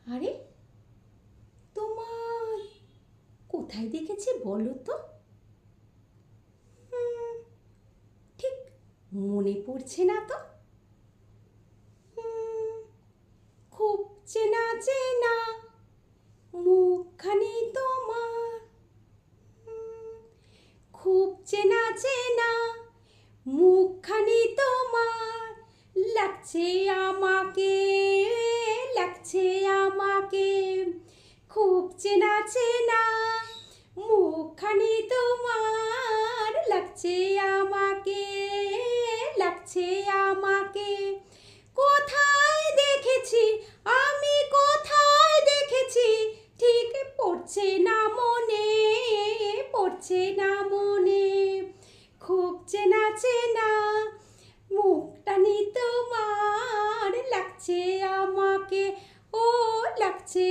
আরে, তোমায় কোথায় দেখেছি বলো তো? ঠিক মনে পড়ছে না তো। হুম, খুব চেনা চেনা মুখখানি তোমার। খুব চেনা চেনা মুখখানি তোমার, লাগছে আমাকে, লাগছে আমাকে। খুব চেনা চেনা মুখখানি তোমার, লাগছে আমাকে, লাগছে আমাকে। কোথায় দেখেছি আমি, কোথায় দেখেছি, ঠিক পড়ছে না মনে, পড়ছে না মনে। খুব চেনা চেনা মুখটানি তোমার, লাগছে আমাকে, ও লাগছে